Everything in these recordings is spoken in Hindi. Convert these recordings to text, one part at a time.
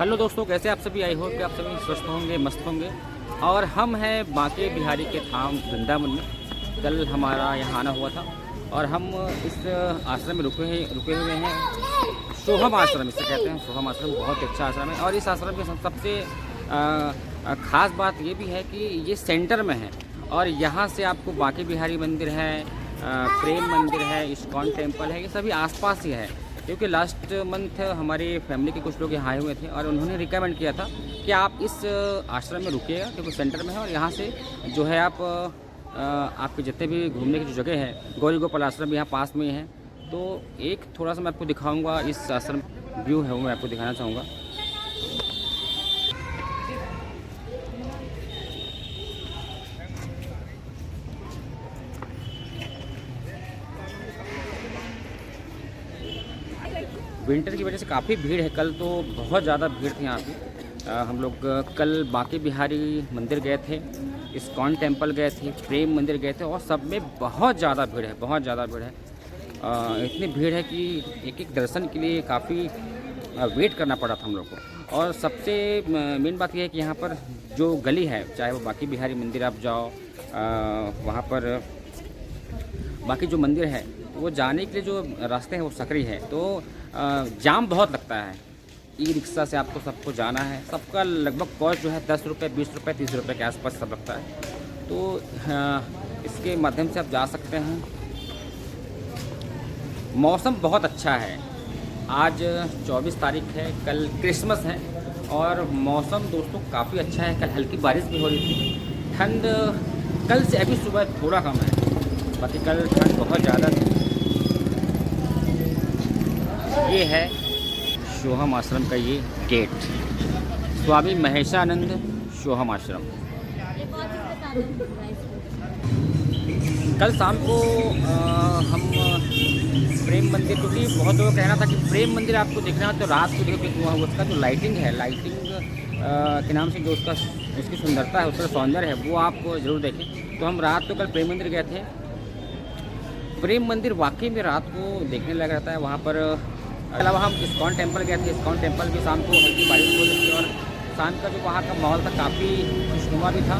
हेलो दोस्तों, कैसे आप सभी? आई होप कि आप सभी स्वस्थ होंगे, मस्त होंगे। और हम हैं बांके बिहारी के धाम वृंदावन में। कल हमारा यहाँ आना हुआ था और हम इस आश्रम में रुके हुए हैं। सोहम आश्रम इसे कहते हैं। सोहम आश्रम बहुत अच्छा आश्रम है और इस आश्रम के सबसे ख़ास बात ये भी है कि ये सेंटर में है और यहाँ से आपको बांके बिहारी मंदिर है, प्रेम मंदिर है, इस्कॉन टेम्पल है, ये सभी आसपास ही है। क्योंकि लास्ट मंथ हमारी फैमिली के कुछ लोग यहाँ आए हुए थे और उन्होंने रिकमेंड किया था कि आप इस आश्रम में रुकिएगा क्योंकि सेंटर में है और यहाँ से जो है आप आपके जितने भी घूमने की जो जगह है, गौरी गोपाल आश्रम यहाँ पास में ही है। तो एक थोड़ा सा मैं आपको दिखाऊंगा, इस आश्रम व्यू है वो मैं आपको दिखाना चाहूँगा। विंटर की वजह से काफ़ी भीड़ है। कल तो बहुत ज़्यादा भीड़ थी यहाँ पे। हम लोग कल बांके बिहारी मंदिर गए थे, इस्कॉन टेम्पल गए थे, प्रेम मंदिर गए थे और सब में बहुत ज़्यादा भीड़ है, बहुत ज़्यादा भीड़ है। इतनी भीड़ है कि एक एक दर्शन के लिए काफ़ी वेट करना पड़ा था हम लोग को। और सबसे मेन बात यह है कि यहाँ पर जो गली है, चाहे वो बांके बिहारी मंदिर आप जाओ, वहाँ पर बाकी जो मंदिर है वो जाने के लिए जो रास्ते हैं वो सकरी है, तो जाम बहुत लगता है। ई रिक्शा से आपको सबको जाना है, सबका लगभग कॉस्ट जो है 10 रुपये, 20 रुपये, 30 रुपये के आसपास सब लगता है। तो इसके माध्यम से आप जा सकते हैं। मौसम बहुत अच्छा है। आज 24 तारीख है, कल क्रिसमस है और मौसम दोस्तों काफ़ी अच्छा है। कल हल्की बारिश भी हो रही थी। ठंड कल से अभी सुबह थोड़ा कम है, बाकी कल ठंड बहुत ज़्यादा थी। ये है सोहम आश्रम का ये गेट, स्वामी महेशानंद सोहम आश्रम। कल शाम को हम प्रेम मंदिर, क्योंकि बहुत लोगों का कहना था कि प्रेम मंदिर आपको देखना है तो रात को देखो, क्योंकि उसका जो लाइटिंग है, लाइटिंग के नाम से जो उसकी सुंदरता है, उसका सौंदर्य है, वो आप ज़रूर देखें। तो हम रात को कल प्रेम मंदिर गए थे। प्रेम मंदिर वाकई में रात को देखने लग रहता है। वहाँ पर अलावा हम इस्कॉन टेम्पल गए थे। इस्कॉन टेम्पल भी शाम को हल्की बारिश हो रही थी और शाम का जो वहाँ का माहौल था काफ़ी खुशनुमा भी था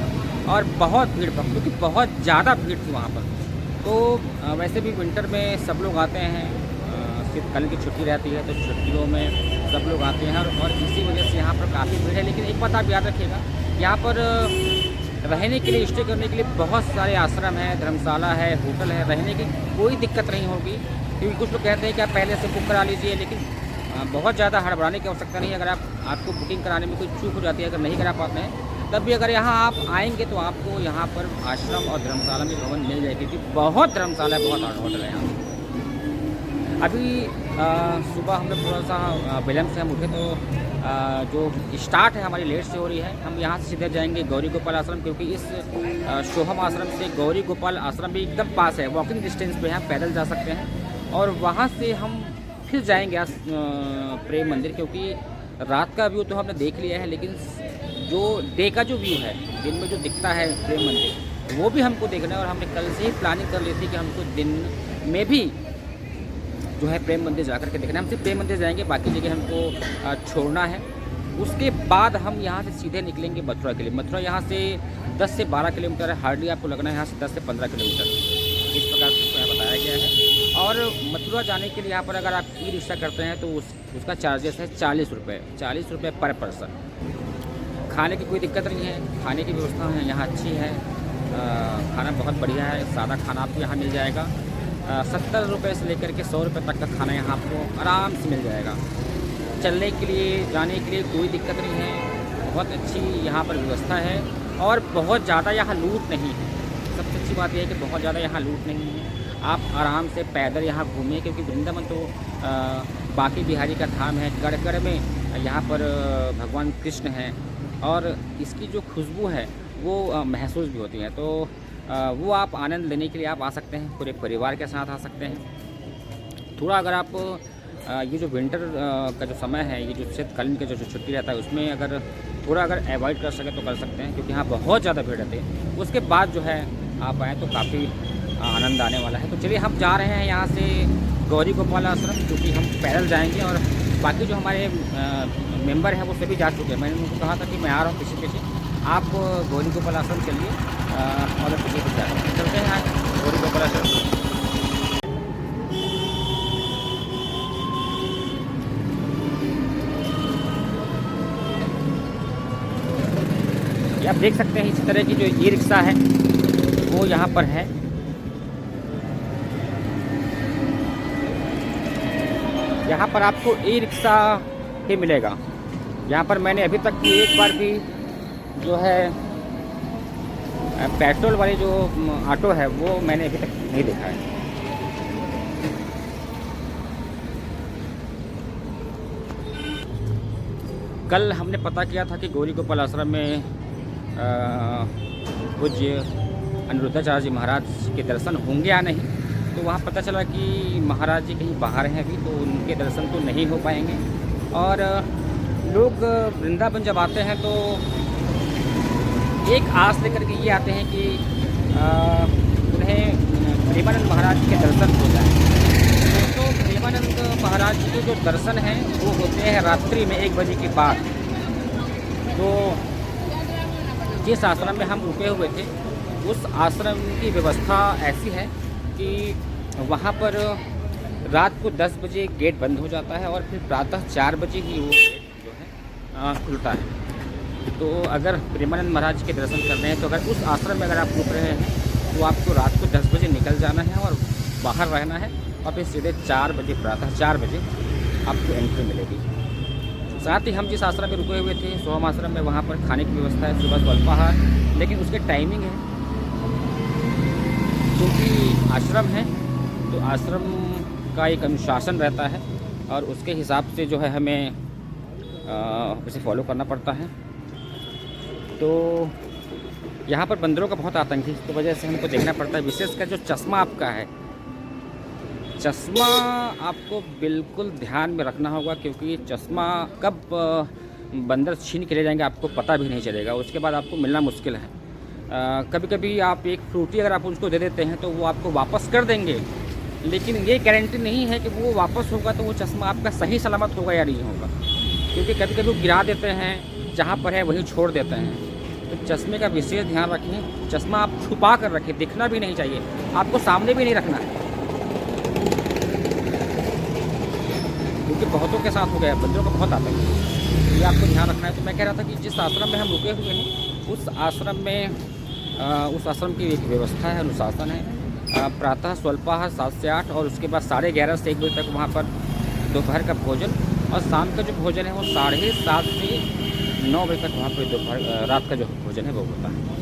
और बहुत भीड़ था, क्योंकि बहुत ज़्यादा भीड़ थी वहाँ पर। तो वैसे भी विंटर में सब लोग आते हैं, सिर्फ कल की छुट्टी रहती है तो छुट्टियों में सब लोग आते हैं और इसी वजह से यहाँ पर काफ़ी भीड़ है। लेकिन एक बात आप याद रखिएगा, यहाँ पर रहने के लिए, स्टे करने के लिए बहुत सारे आश्रम हैं, धर्मशाला है, होटल है, रहने की कोई दिक्कत नहीं होगी। क्योंकि कुछ लोग कहते हैं कि आप पहले से बुक करा लीजिए, लेकिन बहुत ज़्यादा हड़बड़ाने की आवश्यकता नहीं है। अगर आपको बुकिंग कराने में कोई चूक हो जाती है, अगर नहीं करा पाते हैं, तब भी अगर यहाँ आप आएंगे तो आपको यहाँ पर आश्रम और धर्मशाला में भवन मिल जाएगी, क्योंकि बहुत धर्मशाला है, बहुत होटल है यहाँ। अभी सुबह हम लोग थोड़ा सा विलम्ब से हम उठे तो जो स्टार्ट है हमारी लेट से हो रही है। हम यहाँ से सीधे जाएंगे गौरी गोपाल आश्रम, क्योंकि इस सोहम आश्रम से गौरी गोपाल आश्रम भी एकदम पास है, वॉकिंग डिस्टेंस पे है, पैदल जा सकते हैं। और वहाँ से हम फिर जाएंगे प्रेम मंदिर, क्योंकि रात का व्यू तो हमने देख लिया है, लेकिन जो डे का जो व्यू है, दिन में जो दिखता है प्रेम मंदिर, वो भी हमको देखना है। और हमने कल से ही प्लानिंग कर ली थी कि हमको दिन में भी जो है प्रेम मंदिर जा कर के देखना है। हम सिर्फ प्रेम मंदिर जाएंगे, बाकी जगह हमको छोड़ना है। उसके बाद हम यहाँ से सीधे निकलेंगे मथुरा के लिए। मथुरा यहाँ से 10 से 12 किलोमीटर है, हार्डली आपको लगना है यहाँ से 10 से 15 किलोमीटर, इस प्रकार से इसको बताया गया है। और मथुरा जाने के लिए यहाँ पर अगर आप ई रिक्शा करते हैं तो उसका चार्जेस है 40 रुपये, 40 रुपये पर पर्सन। खाने की कोई दिक्कत नहीं है, खाने की व्यवस्था है यहाँ अच्छी है, खाना बहुत बढ़िया है, सादा खाना आपको यहाँ मिल जाएगा। 70 रुपये से लेकर के 100 रुपये तक का खाना यहाँ आपको आराम से मिल जाएगा। चलने के लिए, जाने के लिए कोई दिक्कत नहीं है, बहुत अच्छी यहाँ पर व्यवस्था है और बहुत ज़्यादा यहाँ लूट नहीं है। सबसे अच्छी बात यह है कि बहुत ज़्यादा यहाँ लूट नहीं है। आप आराम से पैदल यहाँ घूमिए, क्योंकि वृंदावन तो बांके बिहारी का धाम है। गढ़ में यहाँ पर भगवान कृष्ण हैं और इसकी जो खुशबू है वो महसूस भी होती है। तो वो आप आनंद लेने के लिए आप आ सकते हैं, पूरे परिवार के साथ आ सकते हैं। थोड़ा अगर आप ये जो विंटर का जो समय है, ये जो शीतकालीन का जो छुट्टी रहता है, उसमें अगर थोड़ा अगर अवॉइड कर सके तो कर सकते हैं, क्योंकि यहाँ बहुत ज़्यादा भीड़ रहती है। उसके बाद जो है आप आएँ तो काफ़ी आनंद आने वाला है। तो चलिए हम जा रहे हैं यहाँ से गौरी गोपाल आश्रम, क्योंकि हम पैदल जाएंगे और बाकी जो हमारे मेंबर हैं वो सभी जा चुके हैं। मैंने उनको कहा था कि मैं आ रहा हूँ पीछे पीछे, आप गौरी गोपाल आश्रम चलिए और पीछे पीछे चलते हैं यहाँ गौरी गोपाल आश्रम। ये आप देख सकते हैं इसी तरह की जो ई रिक्शा है वो यहाँ पर है। यहाँ पर आपको ई रिक्शा ही मिलेगा। यहाँ पर मैंने अभी तक एक बार भी जो है पेट्रोल वाली जो ऑटो है वो मैंने अभी तक नहीं देखा है। कल हमने पता किया था कि गौरी गोपाल आश्रम में पूज्य अनिरुद्धाचार्य जी महाराज के दर्शन होंगे या नहीं, तो वहाँ पता चला कि महाराज जी कहीं बाहर हैं अभी, तो उनके दर्शन तो नहीं हो पाएंगे। और लोग वृंदावन जब आते हैं तो एक आस लेकर के ये आते हैं कि उन्हें प्रेमानंद महाराज के दर्शन हो जाए। तो प्रेमानंद महाराज जी के जो दर्शन हैं वो होते हैं रात्रि में 1 बजे के बाद। तो जिस आश्रम में हम रुके हुए थे उस आश्रम की व्यवस्था ऐसी है कि वहाँ पर रात को 10 बजे गेट बंद हो जाता है और फिर प्रातः 4 बजे ही वो गेट जो है खुलता है। तो अगर प्रेमानंद महाराज के दर्शन करने हैं तो अगर उस आश्रम में अगर आप रुक रहे हैं तो आपको रात को 10 बजे निकल जाना है और बाहर रहना है और फिर सीधे 4 बजे प्रातः 4 बजे आपको एंट्री मिलेगी। साथ ही हम जिस आश्रम में रुके हुए थे सोहम आश्रम में, वहाँ पर खाने की व्यवस्था है, सुबह स्वल्पाहार, लेकिन उसके टाइमिंग है क्योंकि आश्रम है तो आश्रम का एक अनुशासन रहता है और उसके हिसाब से जो है हमें उसे फॉलो करना पड़ता है। तो यहाँ पर बंदरों का बहुत आतंक है, इसकी वजह से हमको देखना पड़ता है। विशेषकर जो चश्मा आपका है, चश्मा आपको बिल्कुल ध्यान में रखना होगा क्योंकि चश्मा कब बंदर छीन के ले जाएंगे आपको पता भी नहीं चलेगा, उसके बाद आपको मिलना मुश्किल है। कभी कभी आप एक फ्रूटी अगर आप उसको दे देते हैं तो वो आपको वापस कर देंगे, लेकिन ये गारंटी नहीं है कि वो वापस होगा तो वो चश्मा आपका सही सलामत होगा या नहीं होगा, क्योंकि कभी कभी वो गिरा देते हैं, जहाँ पर है वहीं छोड़ देते हैं। तो चश्मे का विशेष ध्यान रखें। चश्मा आप छुपा कर रखें, दिखना भी नहीं चाहिए, आपको सामने भी नहीं रखना है, क्योंकि बहुतों के साथ हो गया, बंदरों का बहुत आता है, ये आपको ध्यान रखना है। तो मैं कह रहा था कि जिस आश्रम में हम रुके हुए हैं उस आश्रम की एक व्यवस्था है, अनुशासन है। प्रातः स्वल्पाहार 7 से 8 और उसके बाद 11:30 से 1 बजे तक वहाँ पर दोपहर का भोजन, और शाम का जो भोजन है वो 7:30 से 9 बजे तक वहाँ पर दोपहर रात का जो भोजन है वो होता है।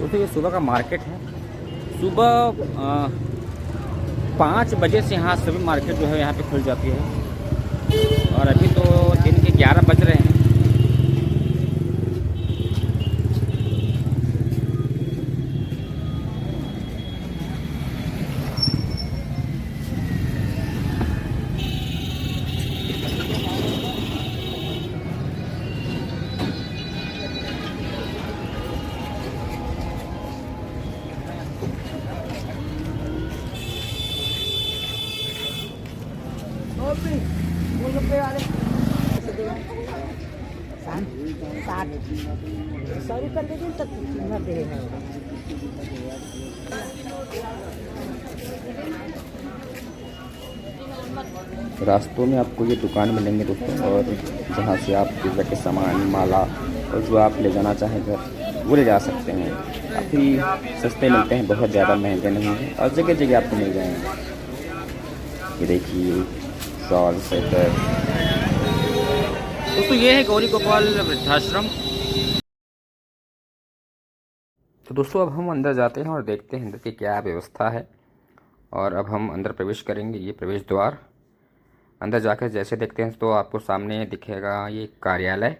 तो ये सुबह का मार्केट है। सुबह 5 बजे से यहाँ सभी मार्केट जो है यहाँ पे खुल जाती है और अभी तो दिन के 11 बज रहे हैं। रास्तों में आपको ये दुकान मिलेंगे दोस्तों, और जहाँ से आप पूजा के सामान, माला और जो आप ले जाना चाहें घर वो ले जा सकते हैं। काफ़ी सस्ते मिलते हैं, बहुत ज़्यादा महंगे नहीं हैं और जगह जगह आपको मिल जाएंगे। ये देखिए शॉल स्वेटर। दोस्तों ये है गौरी गोपाल वृद्धाश्रम। तो दोस्तों अब हम अंदर जाते हैं और देखते हैं अंदर की क्या व्यवस्था है और अब हम अंदर प्रवेश करेंगे। ये प्रवेश द्वार, अंदर जाकर जैसे देखते हैं तो आपको सामने दिखेगा ये कार्यालय,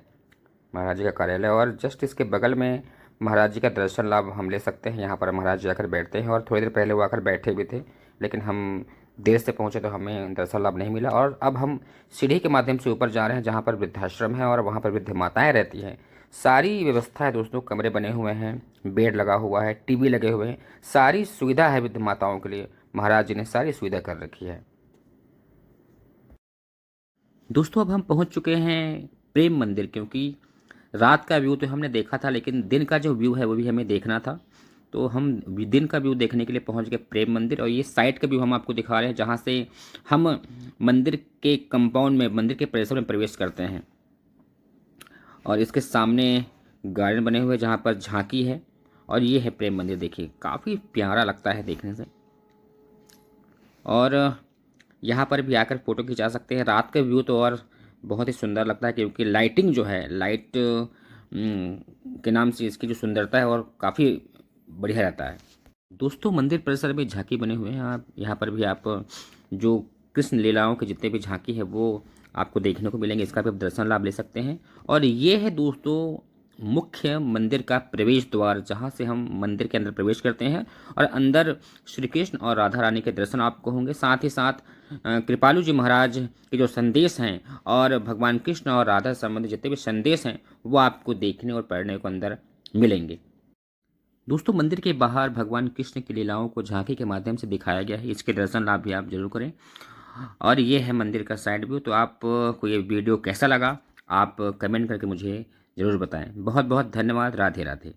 महाराज जी का कार्यालय, और जस्ट इसके बगल में महाराज जी का दर्शन लाभ हम ले सकते हैं। यहाँ पर महाराज जी आकर बैठते हैं और थोड़ी देर पहले वो आकर बैठे भी थे, लेकिन हम देर से पहुँचे तो हमें दर्शन लाभ नहीं मिला। और अब हम सीढ़ी के माध्यम से ऊपर जा रहे हैं जहाँ पर वृद्धाश्रम है और वहाँ पर वृद्ध माताएँ रहती हैं। सारी व्यवस्था है दोस्तों, कमरे बने हुए हैं, बेड लगा हुआ है, टीवी लगे हुए हैं, सारी सुविधा है वृद्ध माताओं के लिए। महाराज जी ने सारी सुविधा कर रखी है। दोस्तों अब हम पहुंच चुके हैं प्रेम मंदिर, क्योंकि रात का व्यू तो हमने देखा था, लेकिन दिन का जो व्यू है वो भी हमें देखना था। तो हम दिन का व्यू देखने के लिए पहुंच गए प्रेम मंदिर। और ये साइड का व्यू हम आपको दिखा रहे हैं जहां से हम मंदिर के कंपाउंड में, मंदिर के परिसर में प्रवेश करते हैं। और इसके सामने गार्डन बने हुए जहाँ पर झांकी है। और ये है प्रेम मंदिर, देखिए काफ़ी प्यारा लगता है देखने से। और यहाँ पर भी आकर फ़ोटो खिंचा सकते हैं। रात का व्यू तो और बहुत ही सुंदर लगता है, क्योंकि लाइटिंग जो है, लाइट के नाम से इसकी जो सुंदरता है और काफ़ी बढ़िया रहता है। दोस्तों मंदिर परिसर में झांकी बने हुए हैं, आप यहाँ पर भी आप जो कृष्ण लीलाओं के जितने भी झांकी है वो आपको देखने को मिलेंगे, इसका भी आप दर्शन लाभ ले सकते हैं। और ये है दोस्तों मुख्य मंदिर का प्रवेश द्वार, जहाँ से हम मंदिर के अंदर प्रवेश करते हैं और अंदर श्री कृष्ण और राधा रानी के दर्शन आपको होंगे। साथ ही साथ कृपालु जी महाराज के जो संदेश हैं और भगवान कृष्ण और राधा से संबंधित जितने भी संदेश हैं वो आपको देखने और पढ़ने को अंदर मिलेंगे। दोस्तों मंदिर के बाहर भगवान कृष्ण की लीलाओं को झांकी के माध्यम से दिखाया गया है, इसके दर्शन लाभ भी आप जरूर करें। और ये है मंदिर का साइड व्यू। तो आपको ये वीडियो कैसा लगा आप कमेंट करके मुझे ज़रूर बताएं। बहुत बहुत धन्यवाद। राधे राधे।